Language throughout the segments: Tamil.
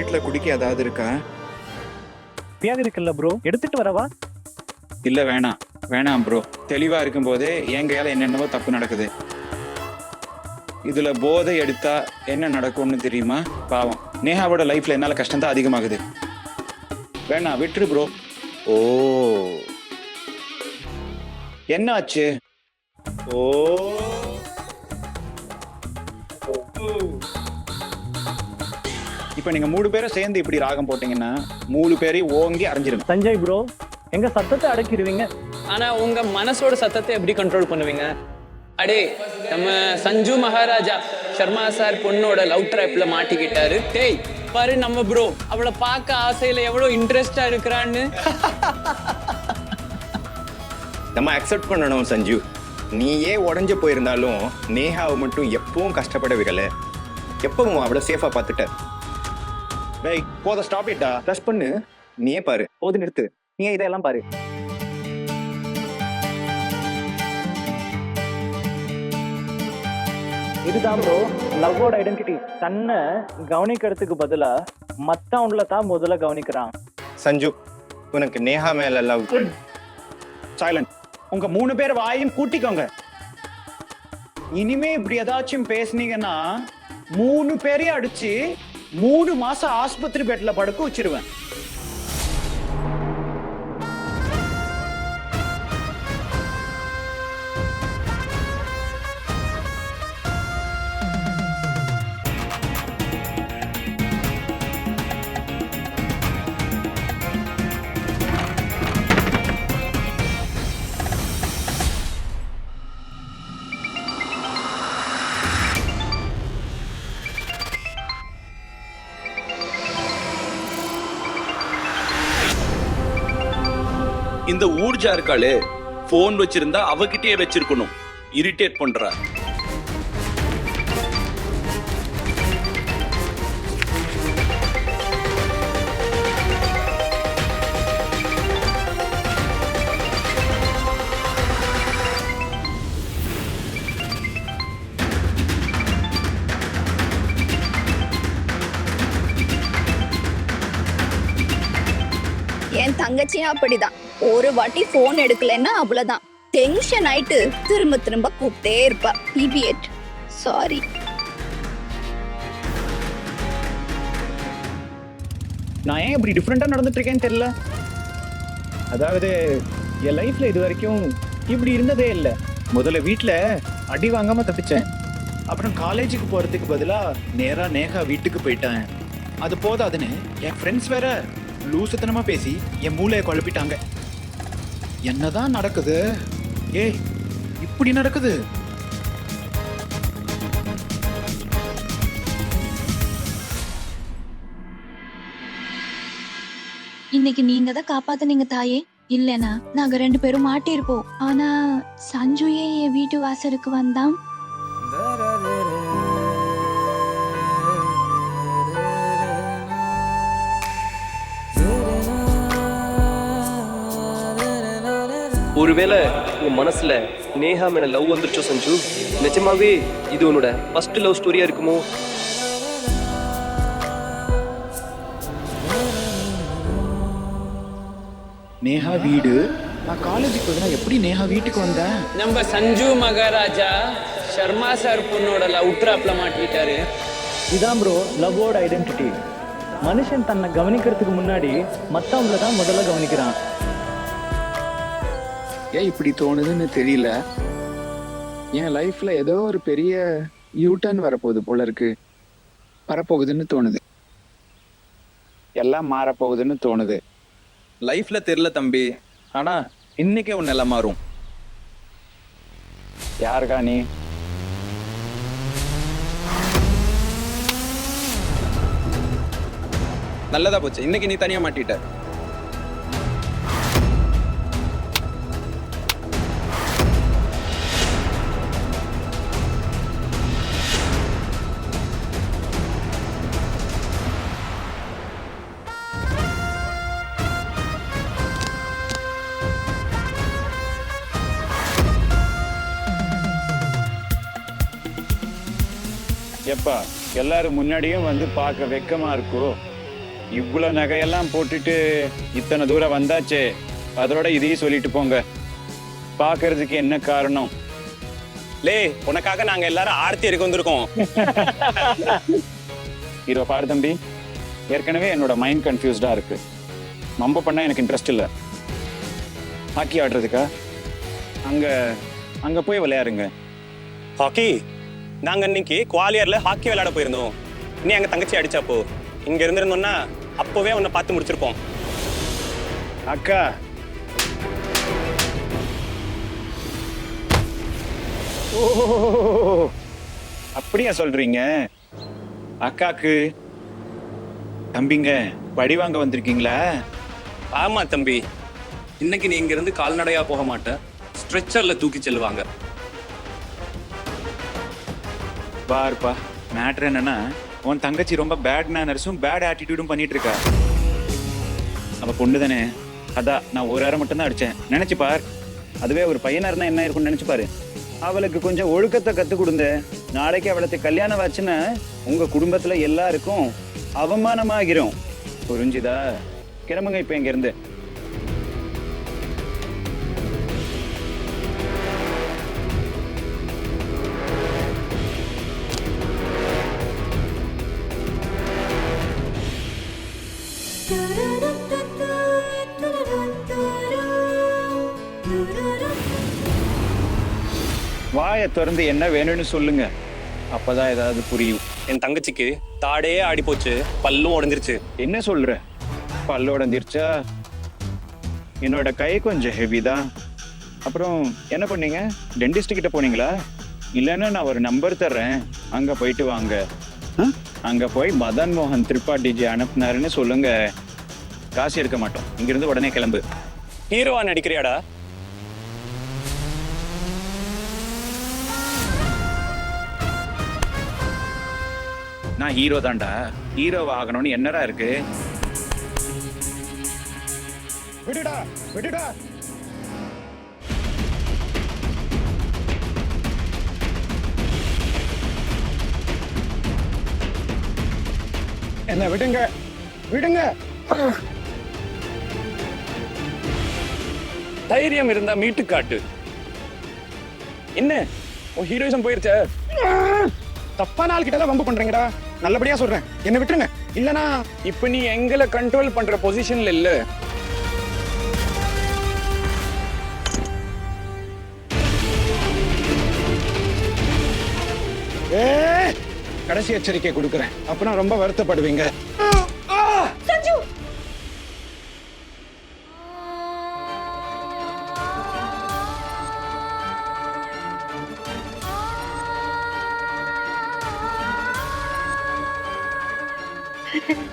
வீட்டுல குடிக்க ஏதாவது இருக்கா? பியாதி இருக்குல்ல ப்ரோ, எடுத்துட்டு வரவா? இல்ல வேணாம் வேணாம் ப்ரோ. தெளிவா இருக்கும் போதே என் கையால என்னென்னவோ தப்பு நடக்குது. இதுல போதை எடுத்தா என்ன நடக்கும்னு தெரியுமா? பாவம் நேஹாவோட லைஃப்ல என்னால கஷ்டம் தான் அதிகமாகுது. வேணாம் விட்டுரு ப்ரோ. ஓ என்ன ஆச்சு? ஓ இப்ப நீங்க 3 பேரும் சேர்ந்து இப்படி ராகம் போட்டீங்கன்னா 3 பேரையும் ஓங்கி அரைஞ்சிருங்க. சஞ்சய் ப்ரோ, எங்க சத்தத்தை அடக்கிடுவீங்க. ஆனா உங்க மனசோட சத்தத்தை எப்படி கண்ட்ரோல் பண்ணுவீங்க? அடே நம்ம சஞ்சு மகாராஜா சர்மா சார் பொண்ணோட லவ் ட்ராப்ல மாட்டிக்கிட்டாரு. டேய் பாரு நம்ம ப்ரோ அவளை பார்க்க ஆசையில எவ்வளவு இன்ட்ரெஸ்டா இருக்கிறான்னு. நம்ம அக்செப்ட் பண்ணணும் சஞ்சு. நீயே உடஞ்சு போயிருந்தாலும் நேஹாவை மட்டும் எப்பவும் கஷ்டப்பட விடல. எப்பவும் அவளை சேஃபா பார்த்துட்ட. டேய் போத ஸ்டாப் இட்டா. ப்ளஸ் பண்ணு. நீயே பாரு. போது நிறுத்து, நீங்க இதெல்லாம் பாரு. இதுதான் ப்ரோ லவ்வோட ஐடென்டிட்டி. தன்னை கவனிக்கிறதுக்கு பதிலா மத்தவங்கள தான் முதல்ல கவனிக்கிறான். சஞ்சு, உனக்கு நேஹா மேல லவ். சைலண்ட். உங்க 3 பேர் வாயும் கூட்டிக்கோங்க. இனிமே இப்படி ஏதாச்சும் பேசுனீங்கன்னா 3 பேரையும் அடிச்சு 3 மாசம் ஆஸ்பத்திரி பெட்ல படுக்க வச்சிருவேன். இந்த ஊர்ஜா இருக்காளே, போன் வச்சிருந்தா அவகிட்டயே வச்சிருக்கணும். இரிட்டேட் பண்றா. என் தங்கச்சியும் அப்படிதான். ஒரு வாட்டி போன் எடுக்கலன்னா அவ்வளவுதான் டென்ஷன் ஆயிட்டு திரும்ப திரும்ப கூப்பிட்டே இருப்பா. இடியட். சாரி. நான் ஏன் இப்படி டிஃப்ரெண்டா நடந்துட்டு இருக்கேன்னு தெரியல. அதாவது என் லைஃப்ல இது வரைக்கும் இப்படி இருந்ததே இல்லை. முதல்ல வீட்டுல அடி வாங்காம தப்பிச்சேன். அப்புறம் காலேஜுக்கு போறதுக்கு பதிலா நேரா நேஹா வீட்டுக்கு போயிட்டேன். அது போதாதுன்னு என் ஃப்ரெண்ட்ஸ் வேற லூசுத்தனமா பேசி என் மூளையை குழப்பிட்டாங்க. என்னதான் நடக்குது? ஏய் இப்படி நடக்குது. இன்னைக்கு நீங்க தான் காப்பாத்துனீங்க தாயே. இல்லனா நாங்க 2 பேரும் மாட்டிருப்போம். ஆனா சஞ்சுயே என் வீட்டு வாசலுக்கு வந்தான். ஒருவேளை உன் மனசுல நேஹா மேல லவ் வந்துருச்சோ சஞ்சு? நிஜமாவே இது உன்னோட ஃபர்ஸ்ட் லவ் ஸ்டோரியா இருக்குமோ? நேஹா வீடு. நான் காலேஜுக்கு போதுனா எப்படி நேஹா வீட்டுக்கு வந்தேன்? நம்ம சஞ்சு மகாராஜா சர்மா சார் பொண்ணோட லவ் ட்ராப்ல மாட்டிக்கிட்டாரு. இதான் ப்ரோ லவ்வோட ஐடென்டிட்டி. மனுஷன் தன்னை கவனிக்கிறதுக்கு முன்னாடி மத்தவங்கள தான் முதல்ல கவனிக்கிறான். ஏன் இப்படி தோணுதுன்னு தெரியல. என் லைஃப்ல ஏதோ ஒரு பெரிய யூட்டர்ன் வரப்போகுது போல இருக்கு. வரப்போகுதுன்னு தோணுது. எல்லாம் மாறப்போகுதுன்னு தோணுது. லைஃப்ல தெரியல தம்பி, ஆனா இன்னைக்கே உன் நிலை மாறும். யாருக்கா நீ? நல்லதா போச்சு, இன்னைக்கு நீ தனியா மாட்டிட்ட. எப்பா எல்லாரும் முன்னாடியும் வந்து பார்க்க வெக்கமா இருக்கோ? இவ்வளவு நகையெல்லாம் போட்டுட்டு இத்தனை தூரம் வந்தாச்சே, அதோட இதையும் சொல்லிட்டு போங்க. பாக்குறதுக்கு என்ன காரணம்? லே, உனக்காக நாங்க எல்லாரும் ஆர்த்தி எடுக்க வந்திருக்கோம். ஹீரோ பாரு தம்பி, ஏற்கனவே என்னோட மைண்ட் கன்ஃபியூஸ்டா இருக்கு. மம்ப பண்ண எனக்கு இன்ட்ரெஸ்ட் இல்லை. ஹாக்கி ஆடுறதுக்கா? அங்க அங்க போய் விளையாடுங்க. ஹாக்கி? நாங்க இன்னைக்கு குவாலியர்ல ஹாக்கி விளையாட போயிருந்தோம். நீ எங்க தங்கச்சி அடிச்சாப்போ இங்க இருந்திருந்தோம்னா அப்பவே உன்னை பார்த்து முடிச்சிருப்போம். அக்கா, ஓ, அப்படியா சொல்றீங்க? அக்காக்கு தம்பிங்க படி வாங்க வந்திருக்கீங்களா? ஆமா தம்பி, இன்னைக்கு நீ இங்க இருந்து கால்நடையா போக மாட்ட, ஸ்ட்ரெச்சர்ல தூக்கி செல்லுவாங்க. பாருப்பா, மேட்ரு என்னன்னா, உன் தங்கச்சி ரொம்ப பேட் மேனர்ஸும் பேட் ஆட்டிடியூடும் பண்ணிட்டு இருக்கா. அவ பொண்ணு தானே, அதான் நான் ஒரு அரை மட்டும் தான் அடிச்சேன். நினைச்சு பார், அதுவே ஒரு பையனா இருந்தா என்ன இருக்கும்னு நினைச்சு பாரு. அவளுக்கு கொஞ்சம் ஒழுக்கத்தை கத்து கொடுங்க. நாளைக்கு அவளுக்கு கல்யாணம் ஆச்சுன்னா உங்க குடும்பத்துல எல்லாருக்கும் அவமானமாகிரும். புரிஞ்சுதா? கிளம்புங்க இப்ப இங்க இருந்து. வாயை திறந்து என்ன வேணும்னு சொல்லுங்க, அப்பதான் ஏதாவது புரியும். என் தங்கச்சிக்கு தாடே ஆடி போச்சு, பல்லும் உடைஞ்சிருச்சு. என்ன சொல்ற? பல்லோட உடைஞ்சிருச்சா? என்னோட கை கொஞ்சம் ஹெவி தான். அப்புறம் என்ன பண்ணீங்க? டென்டிஸ்ட் கிட்ட போனீங்களா? இல்லைன்னா நான் ஒரு நம்பர் தர்றேன், அங்க போயிட்டு வாங்க. அங்க போய் மதன் மோகன் திரிபாட்டிஜி அனுப்புனாருன்னு சொல்லுங்க. காசு எடுக்க மாட்டோம். இங்கிருந்து உடனே கிளம்பு. ஹீரோவா நடிக்கிறியாடா? நான் ஹீரோ தான்டா. ஹீரோவா ஆகணும்னு என்னடா இருக்கு? விடுடா விடுடா. என்ன விடுங்க விடுங்க. தைரியம் இருந்தா மீட்டு காட்டு. என்ன உன் ஹீரோயிசம் போயிருச்ச? தப்பான ஆள் கிட்ட வம்பு பண்றீங்கடா. நல்லபடியா சொல்றேன், என்ன விட்டுருங்க. இல்லனா இப்ப நீ எங்களை கண்ட்ரோல் பண்ற பொசிஷன்ல இல்ல. கடைசி எச்சரிக்கை கொடுக்குறேன், அப்பனா ரொம்ப வருத்தப்படுவீங்க.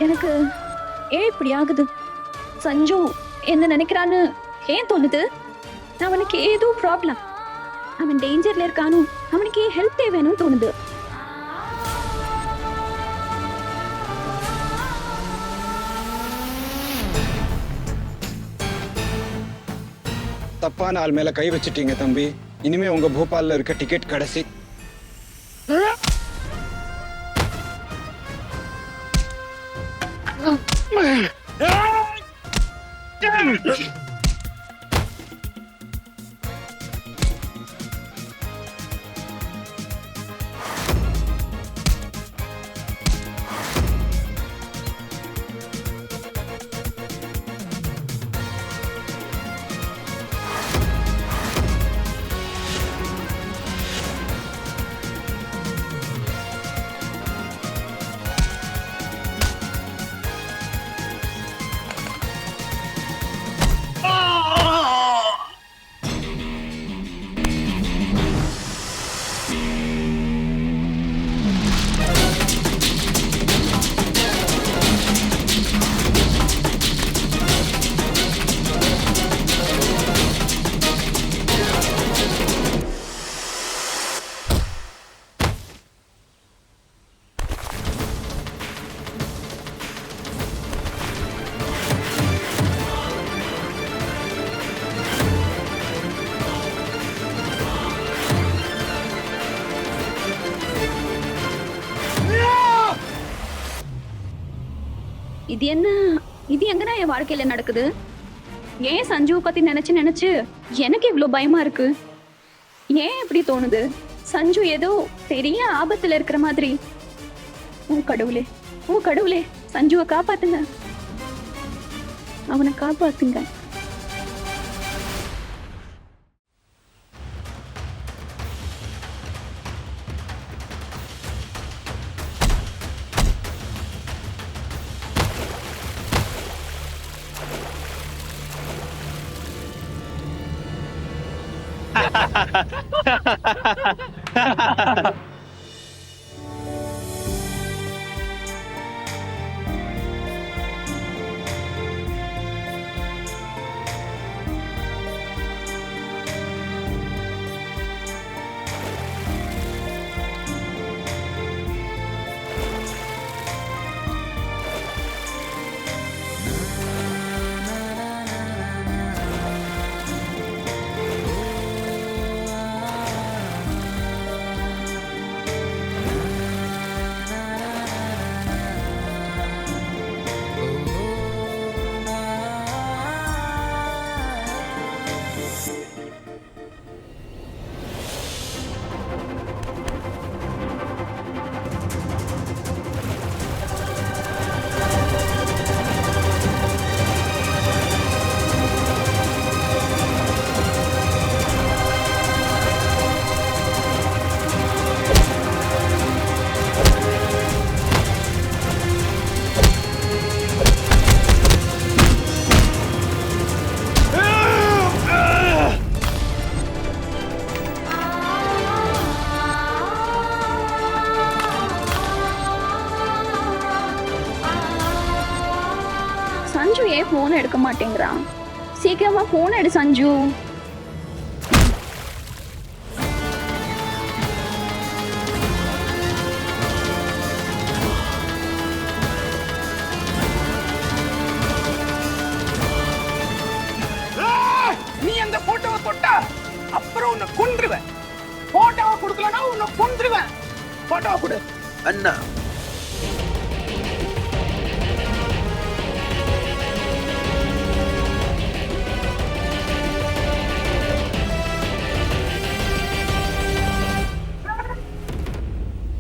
எனக்கு ஏன் இப்படி ஆகுது? சஞ்சு என்ன நினைக்கிறான்னு ஏன் தோணுது? அவனுக்கு ஏதோ ப்ராப்ளம், அவன் டேஞ்சர்ல இருக்கானு, அவனுக்கு ஏன் ஹெல்ப் தேவைன்னு தோணுது. தப்பான ஆள் மேல கை வச்சிட்டீங்க தம்பி. இனிமே உங்க போபால்ல இருக்க டிக்கெட் கடைசி. இது என்ன, இது எங்கன்னா என் வாழ்க்கையில நடக்குது? ஏன் சஞ்சுவை பத்தி நினைச்சு நினைச்சு எனக்கு இவ்வளவு பயமா இருக்கு? ஏன் இப்படி தோணுது? சஞ்சு ஏதோ பெரிய ஆபத்துல இருக்கிற மாதிரி. ஓ கடவுளே, ஓ கடவுளே, சஞ்சுவை காப்பாத்துங்க, அவனை காப்பாத்துங்க. சஞ்சு ஏன் போன் எடுக்க மாட்டேங்கிறான்? சீக்கிரமா போன் எடு சஞ்சு. நீ அந்த போட்டோவை தொட்டா அப்புறம் உன்னை கொன்றுவேன். போட்டோவை கொடுக்கலனா உன்னை கொன்றுவேன். போட்டோவை கொடு அண்ணா.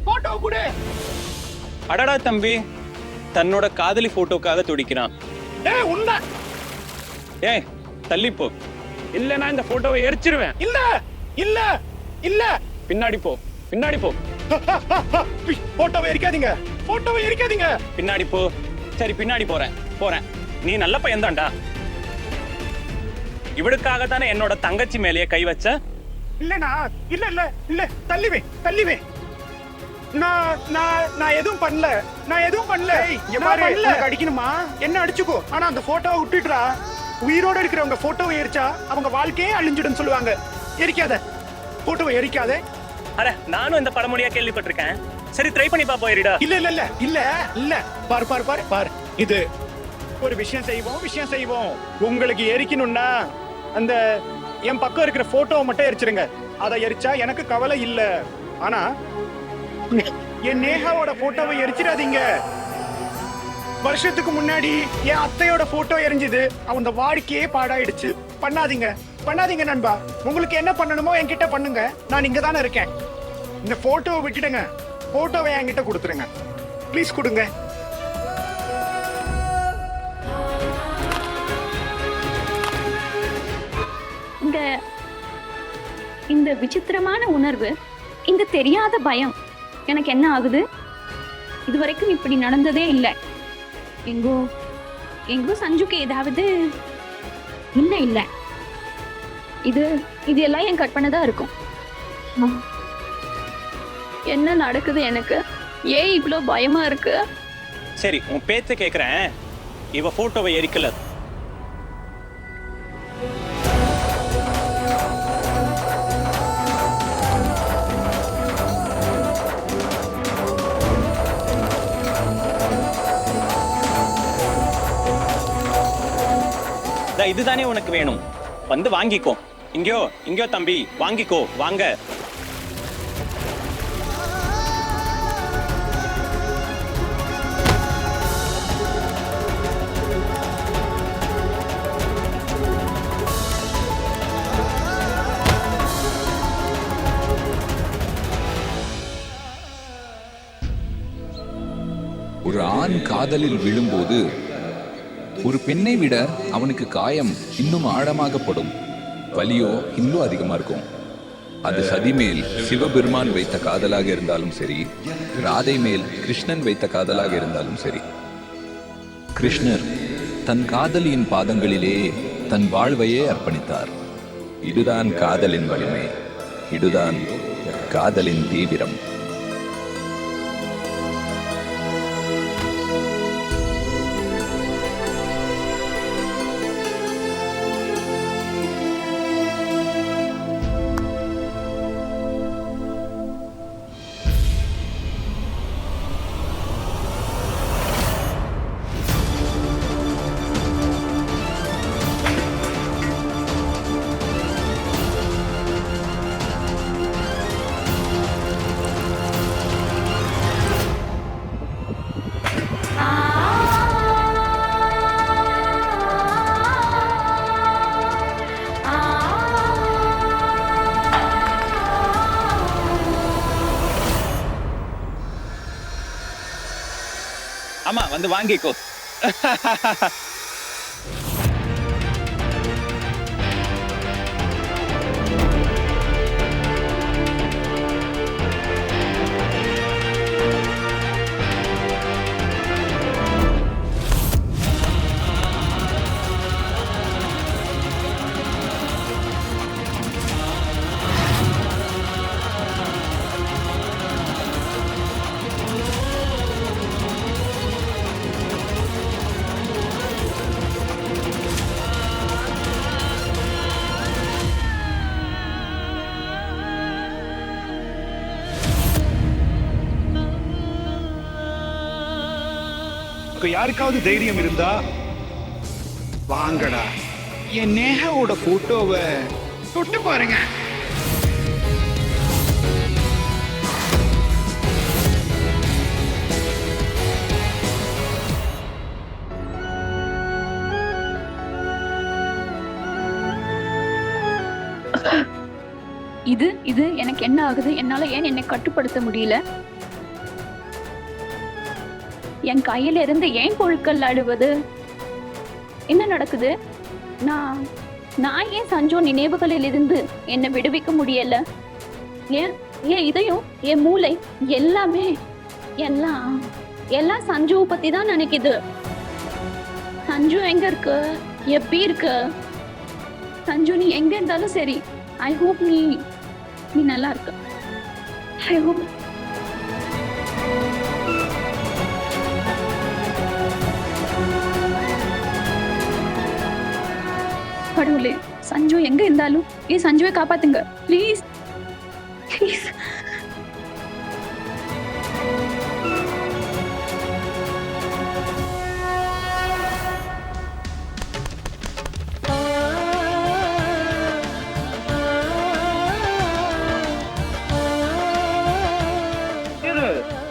போட்டோவை கொடு. அடடா தம்பி, தன்னோட காதலி போட்டோக்காக துடிக்கிறான். ஏய் உன்னை. ஏய் தள்ளிப்போ, இல்லனா இந்த போட்டோவை எரிச்சிருவேன். இல்ல இல்ல இல்ல, பின்னாடி போ, பின்னாடி போ. போட்டோவை எரிக்காதீங்க, போட்டோவை எரிக்காதீங்க. பின்னாடி போ. சரி பின்னாடி போறேன் போறேன். நீ நல்ல பையன் தான்டா. இவளுக்காக தானே என்னோட தங்கச்சி மேலேயே கை வச்ச? இல்லனா இல்ல இல்ல இல்ல, தள்ளிவே தள்ளிவே. நான் எதுவும் பண்ணல, நான் எதுவும் பண்ணல. உனக்கு அடிக்கணுமா என்ன அடிச்சுக்கோ, ஆனா அந்த போட்டோவை விட்டுடுறா. உயிரோட இருக்கிறவங்க போட்டோவை எரிச்சா அவங்க வாழ்க்கையே அழிஞ்சிடும் சொல்லுவாங்க. எரிக்காத, போட்டோவை எரிக்காத. அட நானும் இந்த பழமொழியா கேள்விப்பட்டிருக்கேன். சரி ட்ரை பண்ணி பாப்போம். எரிடா. இல்ல இல்ல இல்ல இல்ல இல்ல, பாரு பாரு பாரு பாரு, இது ஒரு விஷயம் செய்வோம். உங்களுக்கு எரிக்கணும்னா அந்த என் பக்கம் இருக்கிற போட்டோவை மட்டும் எரிச்சிருங்க. அதை எரிச்சா எனக்கு கவலை இல்ல. ஆனா என் நேஹாவோட போட்டோவை எரிச்சிடாதீங்க. வருஷத்துக்கு முன்னாடி என் அத்தையோட போட்டோ எரிஞ்சது, அவன் வாழ்க்கையே பாடாயிடுச்சு. பண்ணாதீங்க பண்ணாதீங்க நண்பா. உங்களுக்கு என்ன பண்ணணுமோ என்கிட்ட பண்ணுங்க, நான் இங்க தானே இருக்கேன். இந்த போட்டோவை விட்டுடுங்க, போட்டோவை என்கிட்ட கொடுத்துருங்க ப்ளீஸ், கொடுங்க. இந்த விசித்திரமான உணர்வு, இந்த தெரியாத பயம் எனக்கு என்ன ஆகுது? இதுவரைக்கும் இப்படி நடந்ததே இல்லை. எங்கோ எங்கோ சஞ்சுக்கு ஏதாவது இல்ல இல்ல, இது எல்லாம் என் கற்பனை தான் இருக்கும். என்ன நடக்குது எனக்கு? ஏன் இவ்வளோ பயமா இருக்கு? சரி உன் பேச்ச கேக்குறேன். இவ போட்டோவை எரிக்கல. இதுதானே உனக்கு வேணும், வந்து வாங்கிக்கோ. இங்கோ தம்பி, வாங்கிக்கோ, வாங்க. ஆண் காதலில் விழும்போது ஒரு பெண்ணை விட அவனுக்கு காயம் இன்னும் ஆழமாகப்படும், வலியோ இன்னும் அதிகமா இருக்கும். அது சதி மேல் சிவபெருமான் வைத்த காதலாக இருந்தாலும் சரி, ராதை மேல் கிருஷ்ணன் வைத்த காதலாக இருந்தாலும் சரி. கிருஷ்ணர் தன் காதலியின் பாதங்களிலே தன் வாழ்வையே அர்ப்பணித்தார். இதுதான் காதலின் வலிமை, இதுதான் காதலின் தீவிரம். ஆமா, வந்து வாங்கிக்கோ. யாருக்காவது தைரியம் இருந்தா வாங்கடா, என் நேஹாவோட போட்டோவை தொட்டு பாருங்க. இது இது எனக்கு என்ன ஆகுது? என்னால ஏன் என்னை கட்டுப்படுத்த முடியல? என் கையில இருந்து ஏன் பொருட்கள் ஆடுவது? என்ன நடக்குது? நான் ஏன் சஞ்சு நினைவுகளில் இருந்து என்னை விடுவிக்க முடியல? ஏன் என் இதயம், என் மூளை எல்லாமே எல்லாம் சஞ்சுவை பத்தி தான் நினைக்குது. சஞ்சு எங்க இருக்கு? எப்படி இருக்கு? சஞ்சு, நீ எங்க இருந்தாலும் சரி, ஐ ஹோப் நீ நல்லா இருக்க. I hope. கடவுளே, சஞ்சு எங்க இருந்தாலும் சஞ்சுவை காப்பாத்துங்க ப்ளீஸ், ப்ளீஸ்.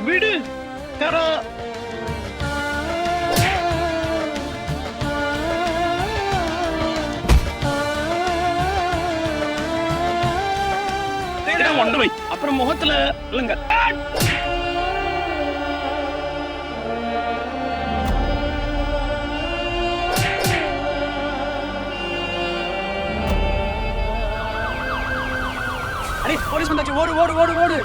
விடு தரா. ஒன்று வை, அப்புறம் முகத்துல இல்லைங்க. அடே, போலீஸ் வந்தாச்சு, ஓடு ஓடு ஓடு ஓடு.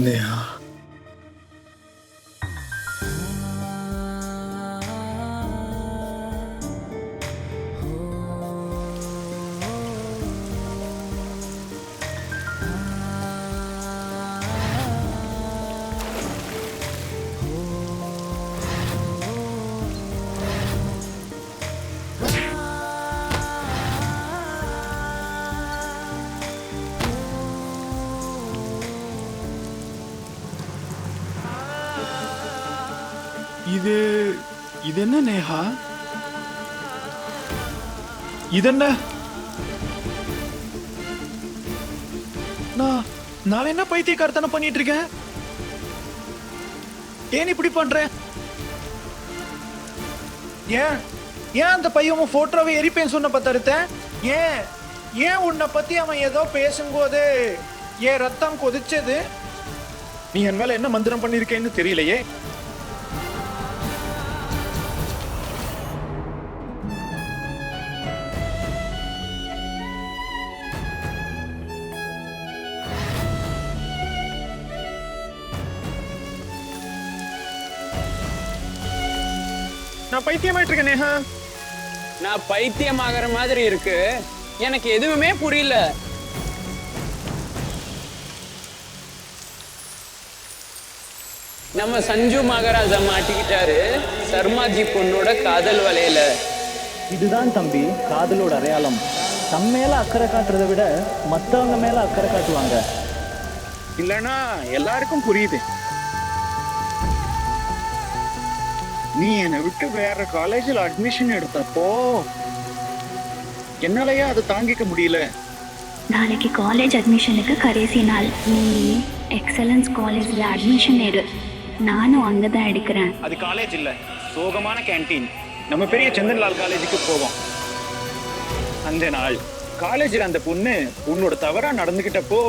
நேஹா, இது இது என்ன நேஹா? இதென்ன? நான் என்ன பைத்தியக்காரத்தனம் பண்ணிட்டு இருக்கேன்? ஏன் இப்படி பண்றேன்? ஏன் ஏன் அந்த பையன் போட்டோவை எரிப்பேன்னு சொன்ன பத்தருத்த? ஏன் ஏன் உன்னை பத்தி அவன் ஏதோ பேசும்போது ஏன் ரத்தம் கொதிச்சது? நீ என் மேல என்ன மந்திரம் பண்ணிருக்கேன்னு தெரியலையே. நான் பைத்தியமாயிட்டு இருக்கேன் நேஹா. நான் பைத்தியமாகற மாதிரி இருக்கு. எனக்கு எதுவுமே புரியல. நம்ம சஞ்சு மகாராஜா மாட்டிக்கிட்டாரு சர்மாஜி பொண்ணோட காதல் வலையில. இதுதான் தம்பி காதலோட அடையாளம். தம் மேல அக்கறை காட்டுறதை விட மத்தவங்க மேல அக்கறை காட்டுவாங்க. இல்லைன்னா எல்லாருக்கும் புரியுது. நீ என்னை விட்டு வேற காலேஜில் அட்மிஷன் எடுத்தப்போ என்னாலயே அதை தாங்கிக்க முடியல. நாளைக்கு காலேஜ் அட்மிஷனுக்கு கடைசி நாள். நீ எக்ஸலன்ஸ் காலேஜில் அட்மிஷன் எடு. நானும் அங்கே தான் எடுக்கிறேன். அது காலேஜ் இல்ல, சோகமான கேன்டீன். நம்ம பெரிய சந்திரலால் காலேஜுக்கு போவோம். அந்த நாள் காலேஜில் அந்த பொண்ணு உன்னோட தவறா நடந்துகிட்டப்போ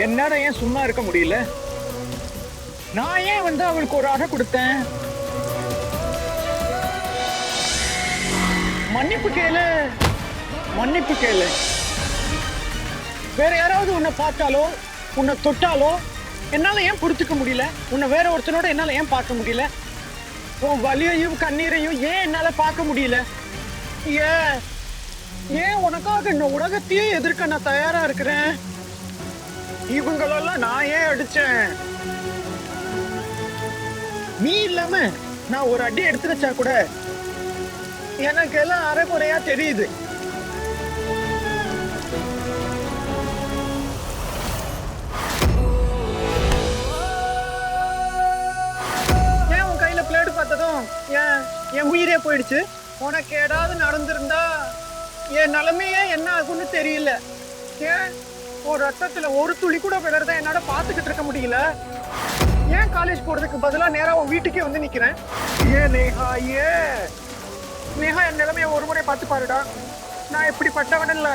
என்னால ஏன் சும்மா இருக்க முடியல? நான் ஏன் அவளுக்கு ஒரு அறை கொடுத்தேன்? மன்னிப்பு கேளு, மன்னிப்பு கேளு. வேற யாராவது உன்னை பார்த்தாலோ உன்னை தொட்டாலோ என்னால ஏன் பொறுத்துக்க முடியல? உன்னை வேற ஒருத்தனோட என்னால ஏன் பார்க்க முடியல? உன் வலியையும் கண்ணீரையும் ஏன் என்னால பார்க்க முடியல? ஏன் உனக்காக இந்த உலகத்தையே எதிர்க்க நான் தயாரா இருக்கிறேன். இவங்களெல்லாம் நான் ஏன் அடிச்சேன்? நீ இல்லாம நான் ஒரு அடி எடுத்து வச்சா கூட எனக்கு எல்லாம் அரைக்குறையா தெரியுது. ஏன் உன் கையில பிளேடு பார்த்ததும் என் உயிரே போயிடுச்சு? உனக்கு ஏதாவது நடந்திருந்தா என் நிலைமையே என்ன ஆகும்னு தெரியல. ஏன் ஒரு ரத்தத்துல ஒரு துளி கூட விழறத என்னால பாத்துக்கிட்டு இருக்க முடியல. ஏன் காலேஜ் போறதுக்கு பதிலா நேரா உன் வீட்டுக்கே வந்து நிக்கிறேன்? ஏன் நேஹா, நேஹா என் நிலைமைய ஒரு முறை பார்த்து பாருடா. நான் இப்படிப்பட்டவன் இல்ல.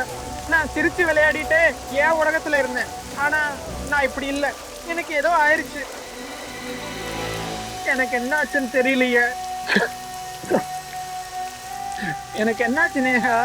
நான் சிரிச்சு விளையாடிட்டு ஏன் உலகத்துல இருந்தேன். ஆனா நான் இப்படி இல்லை. எனக்கு ஏதோ ஆயிடுச்சு. எனக்கு என்ன ஆச்சுன்னு தெரியலையே. எனக்கு என்னாச்சு நேஹா?